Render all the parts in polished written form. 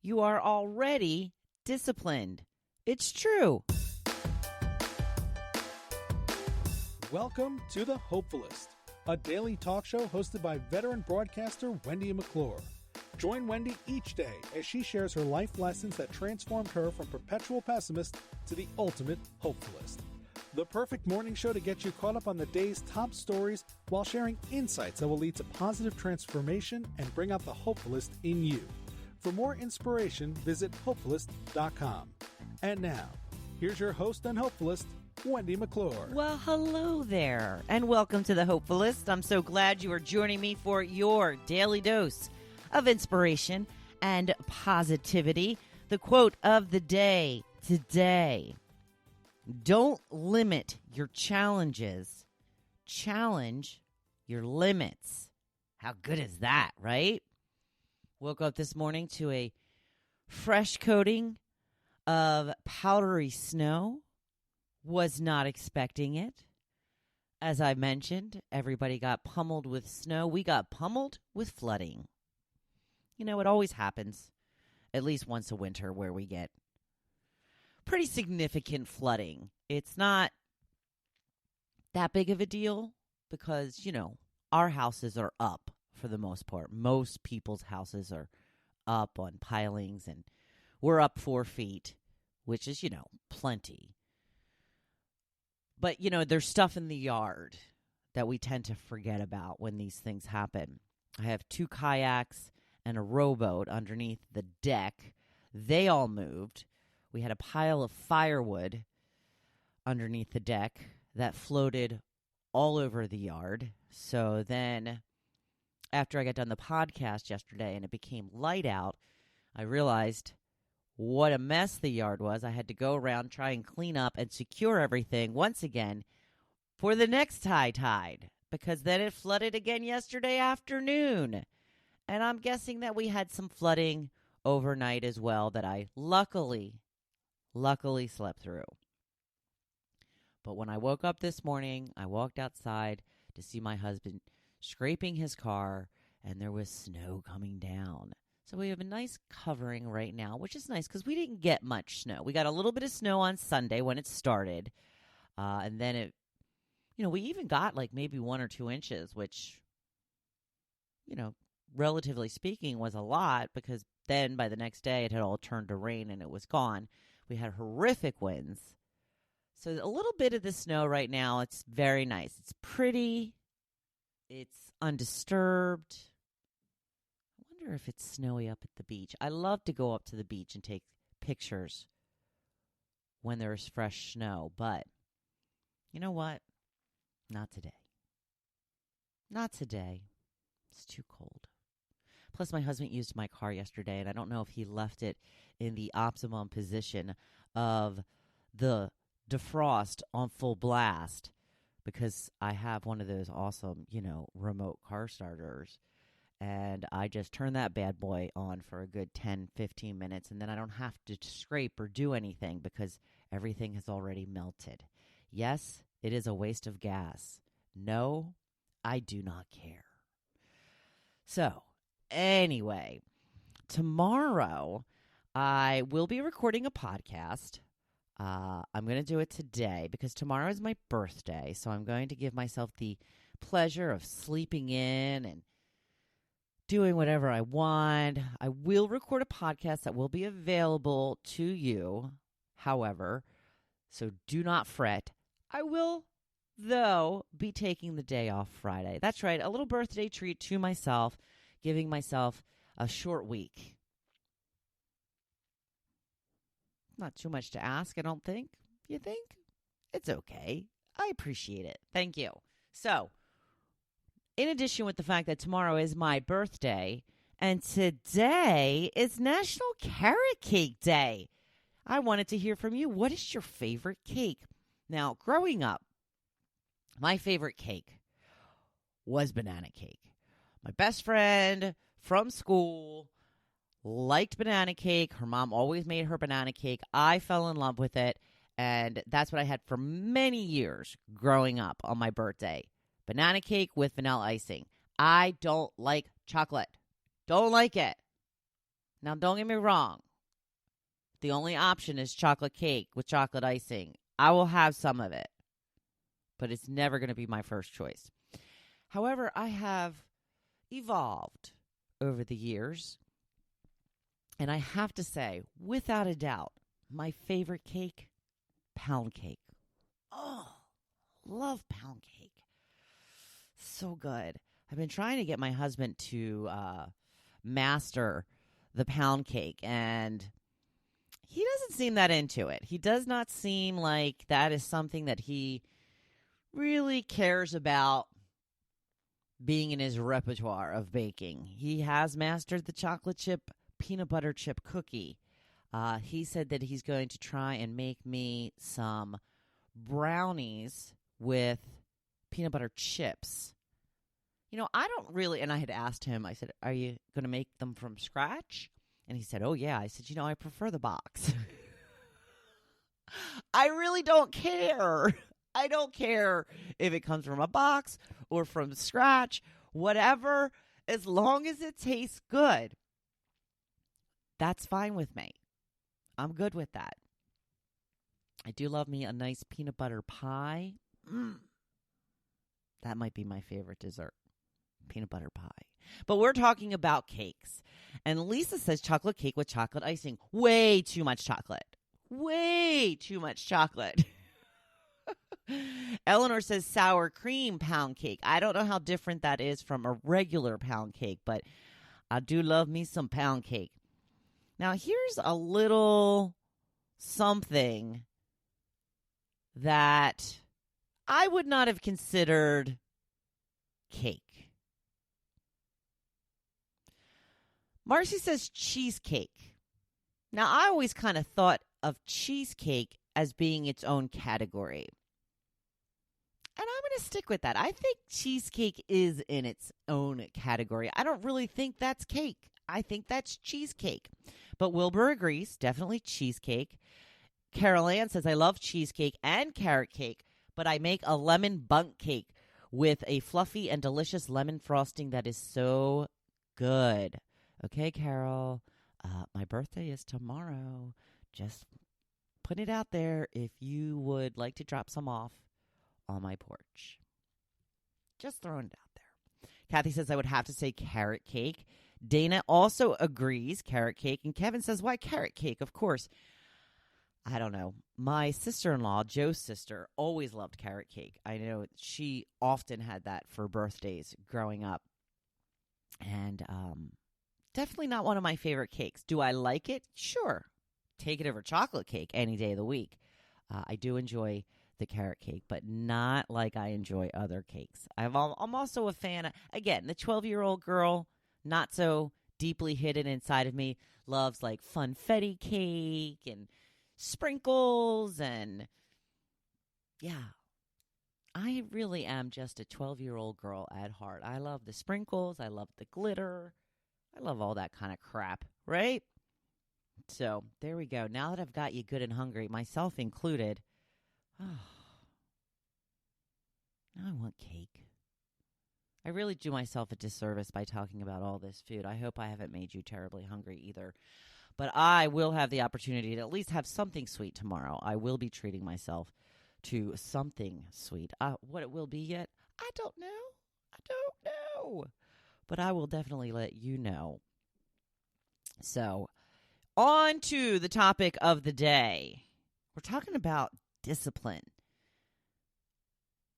you are already disciplined. It's true. Welcome to the Hopefulist, a daily talk show hosted by veteran broadcaster Wendy McClure. Join Wendy each day as she shares her life lessons that transformed her from perpetual pessimist to the ultimate hopefulist. The perfect morning show to get you caught up on the day's top stories while sharing insights that will lead to positive transformation and bring out the hopefulist in you. For more inspiration, visit Hopefulist.com. And now, here's your host and hopefulist, Wendy McClure. Well, hello there, and welcome to the Hopefulist. I'm so glad you are joining me for your daily dose of inspiration and positivity. The quote of the day today: don't limit your challenges. Challenge your limits. How good is that, right? Woke up this morning to a fresh coating of powdery snow. Was not expecting it. As I mentioned, everybody got pummeled with snow. We got pummeled with flooding. You know, it always happens at least once a winter where we get pretty significant flooding. It's not that big of a deal because, you know, our houses are up for the most part. Most people's houses are up on pilings, and we're up 4 feet, which is, you know, plenty. But, you know, there's stuff in the yard that we tend to forget about when these things happen. I have 2 kayaks and a rowboat underneath the deck. They all moved. We had a pile of firewood underneath the deck that floated all over the yard. So then after I got done the podcast yesterday and it became light out, I realized what a mess the yard was. I had to go around, try and clean up and secure everything once again for the next high tide, because then it flooded again yesterday afternoon. And I'm guessing that we had some flooding overnight as well that I luckily slept through. But when I woke up this morning, I walked outside to see my husband scraping his car, and there was snow coming down. So we have a nice covering right now, which is nice because we didn't get much snow. We got a little bit of snow on Sunday when it started. And then it, you know, we even got like maybe 1 or 2 inches, which, you know, relatively speaking was a lot, because then by the next day it had all turned to rain and it was gone. We had horrific winds. So a little bit of the snow right now, it's very nice. It's pretty. It's undisturbed. I wonder if it's snowy up at the beach. I love to go up to the beach and take pictures when there's fresh snow, but you know what? Not today. Not today. It's too cold. Plus, my husband used my car yesterday, and I don't know if he left it in the optimum position of the defrost on full blast, because I have one of those awesome, you know, remote car starters. And I just turn that bad boy on for a good 10, 15 minutes, and then I don't have to scrape or do anything because everything has already melted. Yes, it is a waste of gas. No, I do not care. So, anyway, tomorrow I will be recording a podcast. I'm going to do it today because tomorrow is my birthday, so I'm going to give myself the pleasure of sleeping in and doing whatever I want. I will record a podcast that will be available to you, however, so do not fret. I will, though, be taking the day off Friday. That's right, a little birthday treat to myself, giving myself a short week. Not too much to ask, I don't think. You think? It's okay. I appreciate it. Thank you. So, in addition with the fact that tomorrow is my birthday, and today is National Carrot Cake Day. I wanted to hear from you. What is your favorite cake? Now, growing up, my favorite cake was banana cake. My best friend from school liked banana cake. Her mom always made her banana cake. I fell in love with it, and that's what I had for many years growing up on my birthday. Banana cake with vanilla icing. I don't like chocolate. Don't like it. Now, don't get me wrong. The only option is chocolate cake with chocolate icing. I will have some of it, but it's never going to be my first choice. However, I have evolved over the years, and I have to say, without a doubt, my favorite cake, pound cake. Oh, love pound cake. So good. I've been trying to get my husband to master the pound cake, and he doesn't seem that into it. He does not seem like that is something that he really cares about being in his repertoire of baking. He has mastered the chocolate chip peanut butter chip cookie. He said that he's going to try and make me some brownies with peanut butter chips. You know, I don't really, and I had asked him, I said, are you going to make them from scratch? And he said, oh, yeah. I said, you know, I prefer the box. I really don't care. I don't care if it comes from a box or from scratch, whatever, as long as it tastes good. That's fine with me. I'm good with that. I do love me a nice peanut butter pie. That might be my favorite dessert, peanut butter pie. But we're talking about cakes. And Lisa says chocolate cake with chocolate icing. Way too much chocolate. Way too much chocolate. Eleanor says sour cream pound cake. I don't know how different that is from a regular pound cake, but I do love me some pound cake. Now, here's a little something that I would not have considered cake. Marcy says cheesecake. Now, I always kind of thought of cheesecake as being its own category. And I'm going to stick with that. I think cheesecake is in its own category. I don't really think that's cake. I think that's cheesecake. But Wilbur agrees, definitely cheesecake. Carol Ann says, I love cheesecake and carrot cake, but I make a lemon bundt cake with a fluffy and delicious lemon frosting that is so good. Okay, Carol, my birthday is tomorrow. Just put it out there if you would like to drop some off on my porch. Just throwing it out there. Kathy says, I would have to say carrot cake. Dana also agrees, carrot cake. And Kevin says, why carrot cake? Of course. I don't know. My sister-in-law, Joe's sister, always loved carrot cake. I know she often had that for birthdays growing up. And definitely not one of my favorite cakes. Do I like it? Sure. Take it over chocolate cake any day of the week. I do enjoy the carrot cake, but not like I enjoy other cakes. I'm also a fan of, again, the 12-year-old girl, not so deeply hidden inside of me, loves like funfetti cake and sprinkles, and yeah, I really am just a 12-year-old girl at heart. I love the sprinkles. I love the glitter. I love all that kind of crap, right? So there we go. Now that I've got you good and hungry, myself included, now I want cake. I really do myself a disservice by talking about all this food. I hope I haven't made you terribly hungry either. But I will have the opportunity to at least have something sweet tomorrow. I will be treating myself to something sweet. What it will be yet, I don't know. But I will definitely let you know. So, on to the topic of the day. We're talking about discipline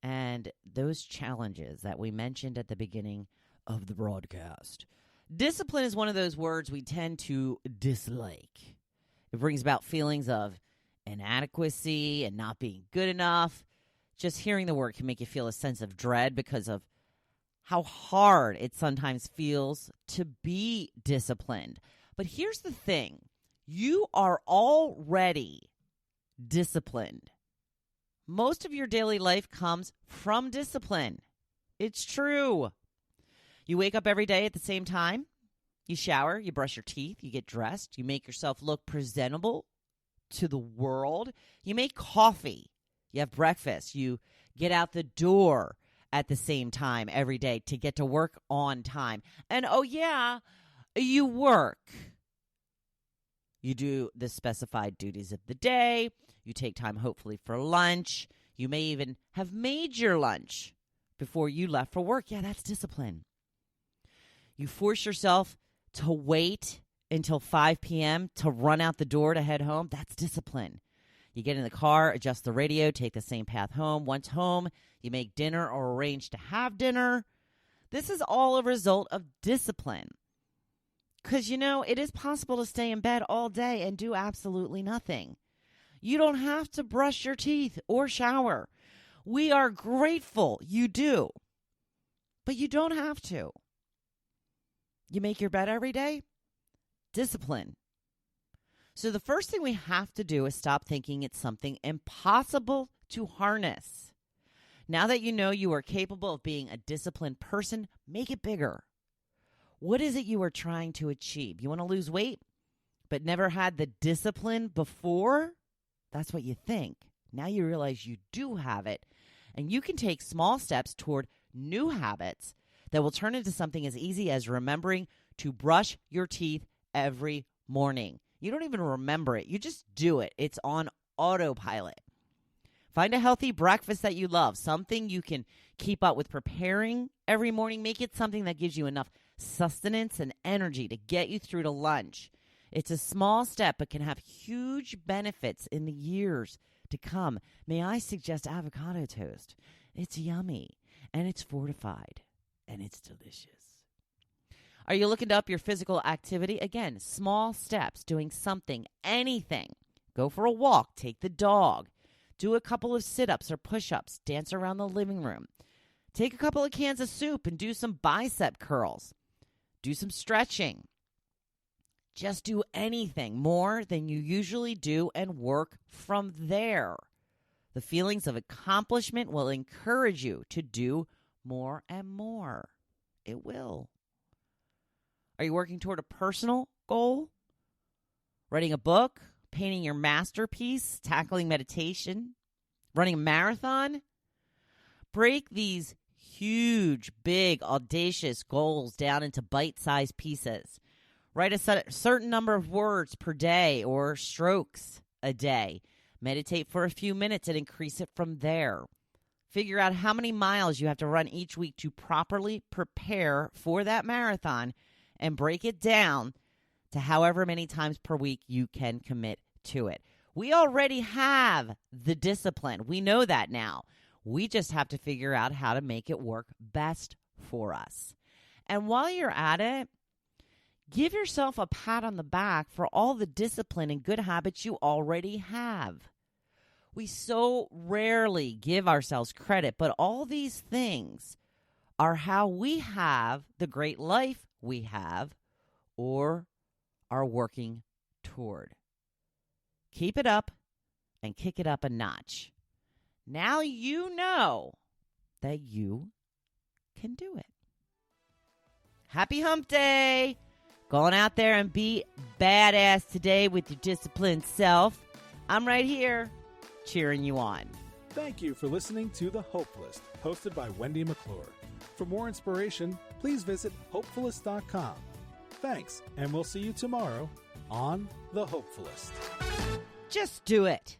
and those challenges that we mentioned at the beginning of the broadcast. Discipline is one of those words we tend to dislike. It brings about feelings of inadequacy and not being good enough. Just hearing the word can make you feel a sense of dread because of how hard it sometimes feels to be disciplined. But here's the thing. You are already disciplined. Most of your daily life comes from discipline. It's true. You wake up every day at the same time. You shower, you brush your teeth, you get dressed, you make yourself look presentable to the world. You make coffee, you have breakfast, you get out the door at the same time every day to get to work on time. And oh yeah, you work. You do the specified duties of the day. You take time, hopefully, for lunch. You may even have made your lunch before you left for work. Yeah, that's discipline. You force yourself to wait until 5 p.m. to run out the door to head home. That's discipline. You get in the car, adjust the radio, take the same path home. Once home, you make dinner or arrange to have dinner. This is all a result of discipline. Because, it is possible to stay in bed all day and do absolutely nothing. You don't have to brush your teeth or shower. We are grateful you do. But you don't have to. You make your bed every day? Discipline. So the first thing we have to do is stop thinking it's something impossible to harness. Now that you know you are capable of being a disciplined person, make it bigger. What is it you are trying to achieve? You want to lose weight, but never had the discipline before? That's what you think. Now you realize you do have it, and you can take small steps toward new habits that will turn into something as easy as remembering to brush your teeth every morning. You don't even remember it. You just do it. It's on autopilot. Find a healthy breakfast that you love, something you can keep up with preparing every morning. Make it something that gives you enough sustenance and energy to get you through to lunch. It's a small step, but can have huge benefits in the years to come. May I suggest avocado toast? It's yummy, and it's fortified, and it's delicious. Are you looking to up your physical activity? Again, small steps, doing something, anything. Go for a walk, take the dog, do a couple of sit-ups or push-ups, dance around the living room. Take a couple of cans of soup and do some bicep curls. Do some stretching. Just do anything more than you usually do and work from there. The feelings of accomplishment will encourage you to do more and more. It will. Are you working toward a personal goal? Writing a book? Painting your masterpiece? Tackling meditation? Running a marathon? Break these huge, big, audacious goals down into bite-sized pieces. Write a certain number of words per day or strokes a day. Meditate for a few minutes and increase it from there. Figure out how many miles you have to run each week to properly prepare for that marathon and break it down to however many times per week you can commit to it. We already have the discipline. We know that now. We just have to figure out how to make it work best for us. And while you're at it, give yourself a pat on the back for all the discipline and good habits you already have. We so rarely give ourselves credit, but all these things are how we have the great life we have or are working toward. Keep it up and kick it up a notch. Now you know that you can do it. Happy Hump Day! Going out there and be badass today with your disciplined self. I'm right here cheering you on. Thank you for listening to The Hopefulist, hosted by Wendy McClure. For more inspiration, please visit Hopefulist.com. Thanks, and we'll see you tomorrow on The Hopefulist. Just do it.